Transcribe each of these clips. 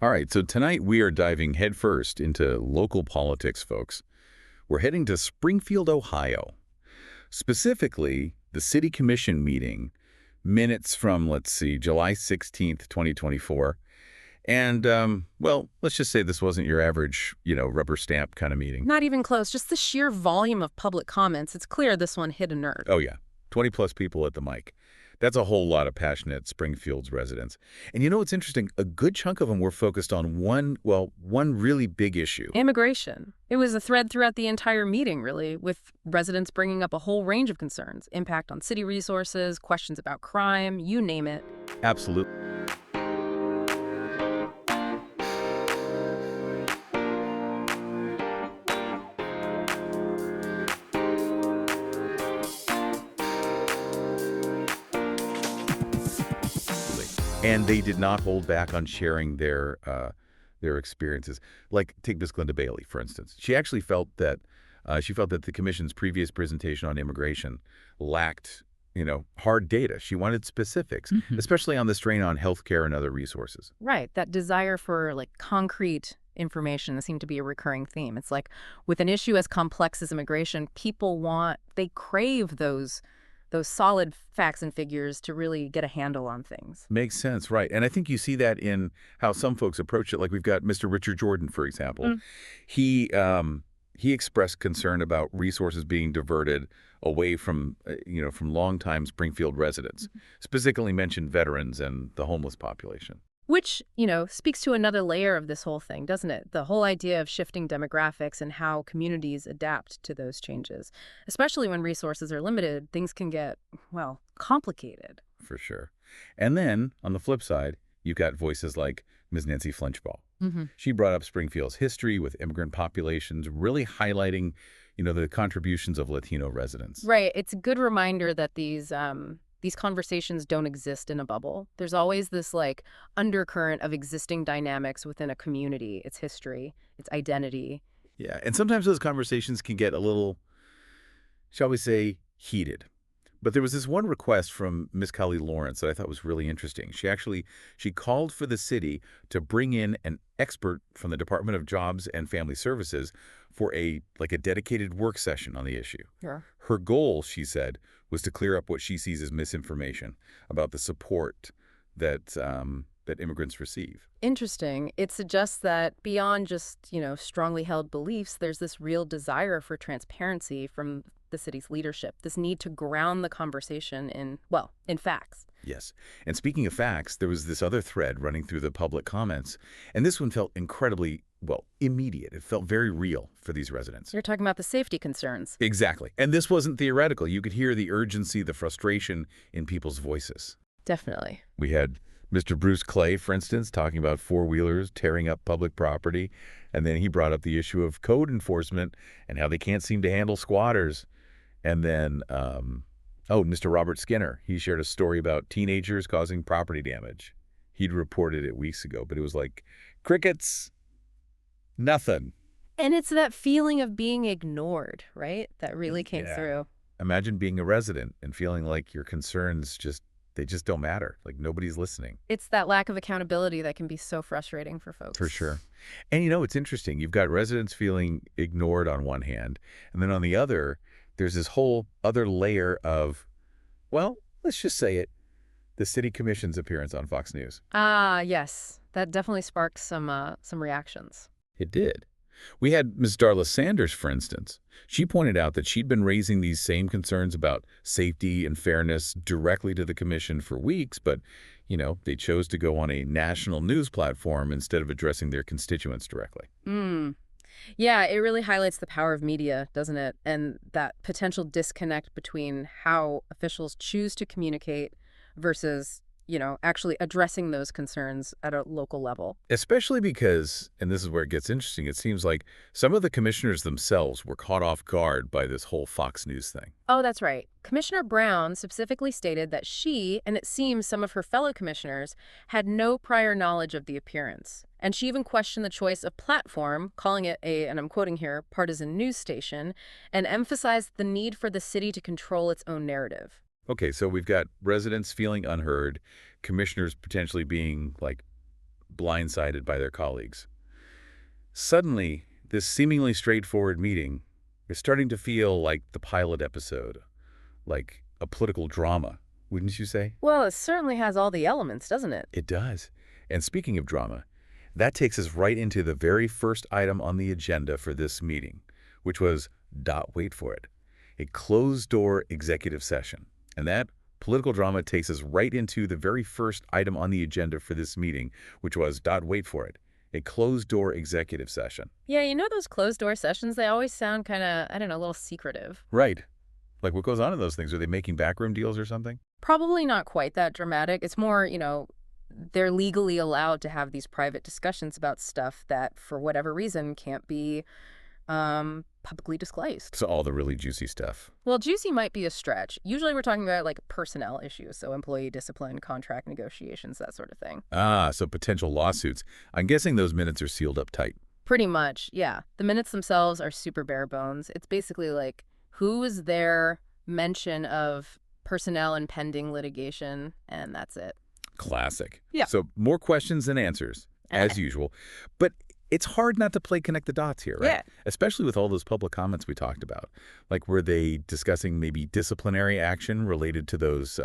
All right, so tonight we are diving headfirst into local politics, folks. We're heading to Springfield, Ohio. Specifically, the City Commission meeting, minutes from, let's see, July 16th, 2024. And, well, let's just say this wasn't your average, rubber stamp kind of meeting. Not even close. Just the sheer volume of public comments. It's clear this one hit a nerve. Oh, yeah, 20-plus people at the mic. That's a whole lot of passionate Springfield's residents. And you know what's interesting? A good chunk of them were focused on one really big issue. Immigration. It was a thread throughout the entire meeting, really, with residents bringing up a whole range of concerns. Impact on city resources, questions about crime, you name it. Absolutely. And they did not hold back on sharing their experiences. Like, take Miss Glenda Bailey, for instance. She actually felt that the commission's previous presentation on immigration lacked, hard data. She wanted specifics, especially on the strain on healthcare and other resources. Right. That desire for, concrete information seemed to be a recurring theme. It's like, with an issue as complex as immigration, they crave those solid facts and figures to really get a handle on things. Makes sense, right. And I think you see that in how some folks approach it. Like, we've got Mr. Richard Jordan, for example. He expressed concern about resources being diverted away from longtime Springfield residents, specifically mentioned veterans and the homeless population. Which, speaks to another layer of this whole thing, doesn't it? The whole idea of shifting demographics and how communities adapt to those changes. Especially when resources are limited, things can get, complicated. For sure. And then, on the flip side, you've got voices like Ms. Nancy Flinchbaugh. She brought up Springfield's history with immigrant populations, really highlighting, the contributions of Latino residents. Right. It's a good reminder that these conversations don't exist in a bubble. There's always this undercurrent of existing dynamics within a community, its history, its identity. Yeah, and sometimes those conversations can get a little, shall we say, heated. But there was this one request from Miss Kelly Lawrence that I thought was really interesting. She called for the city to bring in an expert from the Department of Jobs and Family Services for a dedicated work session on the issue. Sure. Her goal, she said, was to clear up what she sees as misinformation about the support that immigrants receive. Interesting. It suggests that beyond just, strongly held beliefs, there's this real desire for transparency from the city's leadership, this need to ground the conversation in facts. Yes. And speaking of facts, there was this other thread running through the public comments, and this one felt incredibly, immediate. It felt very real for these residents. You're talking about the safety concerns. Exactly. And this wasn't theoretical. You could hear the urgency, the frustration in people's voices. Definitely. We had Mr. Bruce Clay, for instance, talking about four-wheelers tearing up public property, and then he brought up the issue of code enforcement and how they can't seem to handle squatters. And then, Mr. Robert Skinner, he shared a story about teenagers causing property damage. He'd reported it weeks ago, but it was like crickets, nothing. And it's that feeling of being ignored, right? That really came through. Imagine being a resident and feeling like your concerns they just don't matter. Like, nobody's listening. It's that lack of accountability that can be so frustrating for folks. For sure. And it's interesting. You've got residents feeling ignored on one hand, and then on the other, there's this whole other layer of, let's just say it, the city commission's appearance on Fox News. Yes. That definitely sparked some reactions. It did. We had Ms. Darla Sanders, for instance. She pointed out that she'd been raising these same concerns about safety and fairness directly to the commission for weeks, but, they chose to go on a national news platform instead of addressing their constituents directly. Yeah, it really highlights the power of media, doesn't it? And that potential disconnect between how officials choose to communicate versus, actually addressing those concerns at a local level. Especially because, and this is where it gets interesting, it seems like some of the commissioners themselves were caught off guard by this whole Fox News thing. Oh, that's right. Commissioner Brown specifically stated that she, and it seems some of her fellow commissioners, had no prior knowledge of the appearance. And she even questioned the choice of platform, calling it and I'm quoting here, partisan news station, and emphasized the need for the city to control its own narrative. Okay, so we've got residents feeling unheard, commissioners potentially being, blindsided by their colleagues. Suddenly, this seemingly straightforward meeting is starting to feel like the pilot episode, like a political drama, wouldn't you say? Well, it certainly has all the elements, doesn't it? It does. And speaking of drama, that takes us right into the very first item on the agenda for this meeting, which was, wait for it, a closed-door executive session. And that political drama takes us right into the very first item on the agenda for this meeting, which was, wait for it, a closed-door executive session. Yeah, you know those closed-door sessions, they always sound kind of, I don't know, a little secretive. Right. Like, what goes on in those things? Are they making backroom deals or something? Probably not quite that dramatic. It's more, they're legally allowed to have these private discussions about stuff that, for whatever reason, can't be publicly disclosed. So all the really juicy stuff. Well, juicy might be a stretch. Usually we're talking about, like, personnel issues, so employee discipline, contract negotiations, that sort of thing. Ah, so potential lawsuits. I'm guessing those minutes are sealed up tight. Pretty much, yeah. The minutes themselves are super bare bones. It's basically like, who is their mention of personnel and pending litigation, and that's it. Classic. Yeah. So more questions than answers, as usual. But it's hard not to play connect the dots here, right? Yeah. Especially with all those public comments we talked about. Like, were they discussing maybe disciplinary action related to those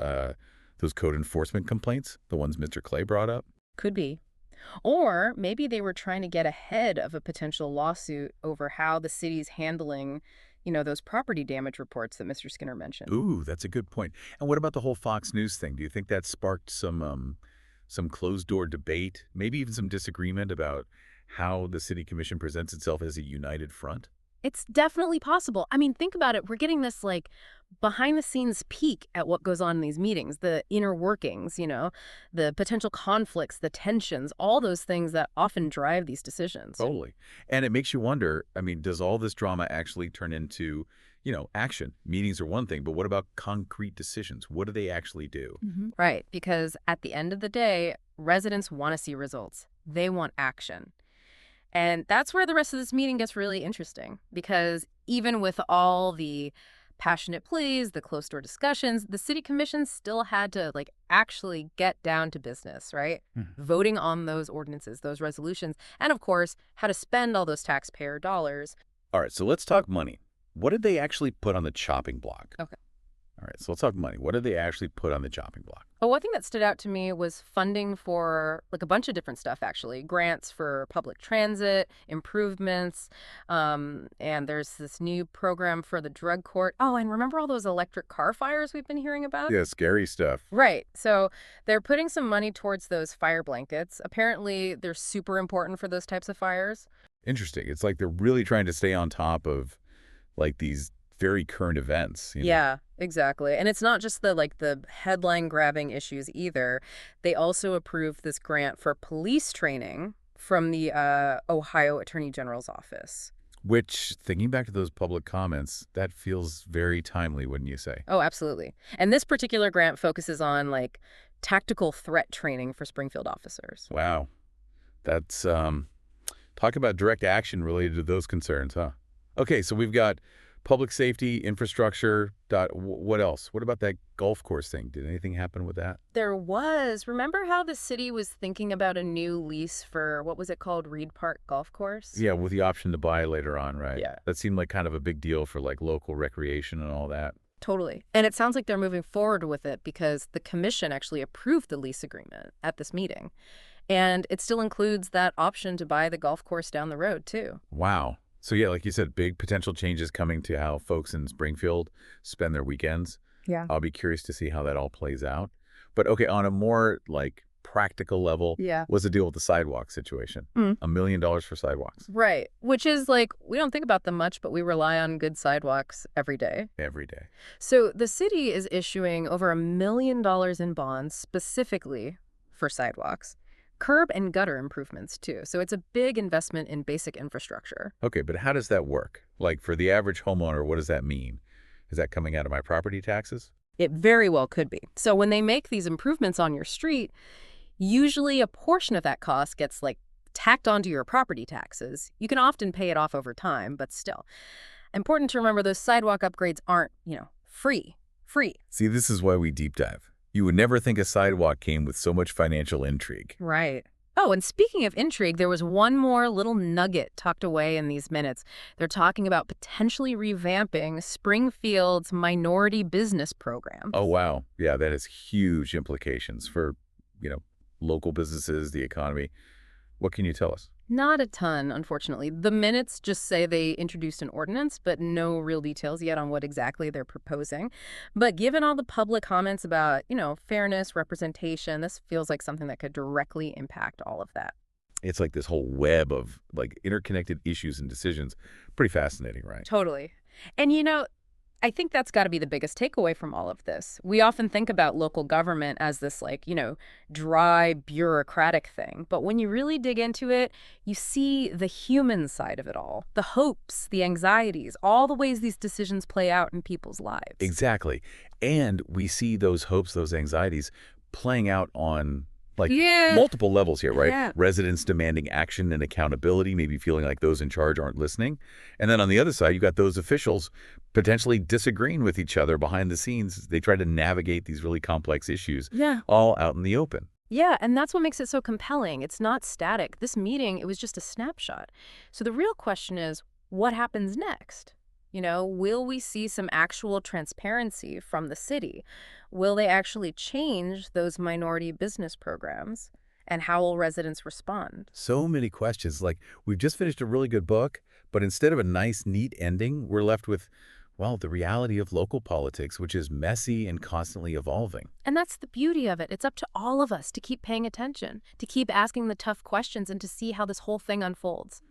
code enforcement complaints, the ones Mr. Clay brought up? Could be. Or maybe they were trying to get ahead of a potential lawsuit over how the city's handling, those property damage reports that Mr. Skinner mentioned. Ooh, that's a good point. And what about the whole Fox News thing? Do you think that sparked some closed-door debate, maybe even some disagreement about how the city commission presents itself as a united front? It's definitely possible. I mean, think about it. We're getting this, like, behind-the-scenes peek at what goes on in these meetings, the inner workings, the potential conflicts, the tensions, all those things that often drive these decisions. Totally. And it makes you wonder, I mean, does all this drama actually turn into, action? Meetings are one thing, but what about concrete decisions? What do they actually do? Right, because at the end of the day, residents want to see results. They want action. And that's where the rest of this meeting gets really interesting, because even with all the passionate pleas, the closed-door discussions, the city commission still had to, like, actually get down to business, right? Voting on those ordinances, those resolutions, and, of course, how to spend all those taxpayer dollars. All right, so let's talk money. What did they actually put on the chopping block? Okay. All right, so let's talk money. What did they actually put on the chopping block? Oh, one thing that stood out to me was funding for, like, a bunch of different stuff, actually. Grants for public transit, improvements, and there's this new program for the drug court. Oh, and remember all those electric car fires we've been hearing about? Yeah, scary stuff. Right. So they're putting some money towards those fire blankets. Apparently, they're super important for those types of fires. Interesting. It's like they're really trying to stay on top of, like, these very current events. Yeah, exactly. And it's not just the headline-grabbing issues either. They also approved this grant for police training from the Ohio Attorney General's office. Which, thinking back to those public comments, that feels very timely, wouldn't you say? Oh, absolutely. And this particular grant focuses on, like, tactical threat training for Springfield officers. Wow. That's, talk about direct action related to those concerns, huh? Okay, so we've got public safety, infrastructure, what else? What about that golf course thing? Did anything happen with that? There was. Remember how the city was thinking about a new lease for, what was it called, Reed Park Golf Course? Yeah, with the option to buy later on, right? Yeah. That seemed like kind of a big deal for, like, local recreation and all that. Totally. And it sounds like they're moving forward with it because the commission actually approved the lease agreement at this meeting. And it still includes that option to buy the golf course down the road, too. Wow. So, yeah, like you said, big potential changes coming to how folks in Springfield spend their weekends. Yeah. I'll be curious to see how that all plays out. But, okay, on a more, like, practical level, what's the deal with the sidewalk situation? $1 million for sidewalks. Right. Which is, like, we don't think about them much, but we rely on good sidewalks every day. Every day. So the city is issuing over $1 million in bonds specifically for sidewalks. Curb and gutter improvements, too. So it's a big investment in basic infrastructure. Okay, but how does that work? Like, for the average homeowner, what does that mean? Is that coming out of my property taxes? It very well could be. So when they make these improvements on your street, usually a portion of that cost gets, like, tacked onto your property taxes. You can often pay it off over time, but still. Important to remember those sidewalk upgrades aren't, free. See, this is why we deep dive. You would never think a sidewalk came with so much financial intrigue. Right. Oh, and speaking of intrigue, there was one more little nugget tucked away in these minutes. They're talking about potentially revamping Springfield's minority business program. Oh, wow. Yeah, that has huge implications for, you know, local businesses, the economy. What can you tell us? Not a ton, unfortunately. The minutes just say they introduced an ordinance, but no real details yet on what exactly they're proposing. But given all the public comments about, fairness, representation, this feels like something that could directly impact all of that. It's like this whole web of like interconnected issues and decisions. Pretty fascinating, right? Totally. And I think that's got to be the biggest takeaway from all of this. We often think about local government as this, like, dry, bureaucratic thing. But when you really dig into it, you see the human side of it all, the hopes, the anxieties, all the ways these decisions play out in people's lives. Exactly. And we see those hopes, those anxieties playing out on like Yeah. multiple levels here, right? Yeah. Residents demanding action and accountability, maybe feeling like those in charge aren't listening. And then on the other side, you got those officials potentially disagreeing with each other behind the scenes. They try to navigate these really complex issues Yeah. all out in the open. Yeah, and that's what makes it so compelling. It's not static. This meeting, it was just a snapshot. So the real question is, what happens next? Will we see some actual transparency from the city? Will they actually change those minority business programs? And how will residents respond? So many questions. Like, we've just finished a really good book, but instead of a nice, neat ending, we're left with, well, the reality of local politics, which is messy and constantly evolving. And that's the beauty of it. It's up to all of us to keep paying attention, to keep asking the tough questions, and to see how this whole thing unfolds.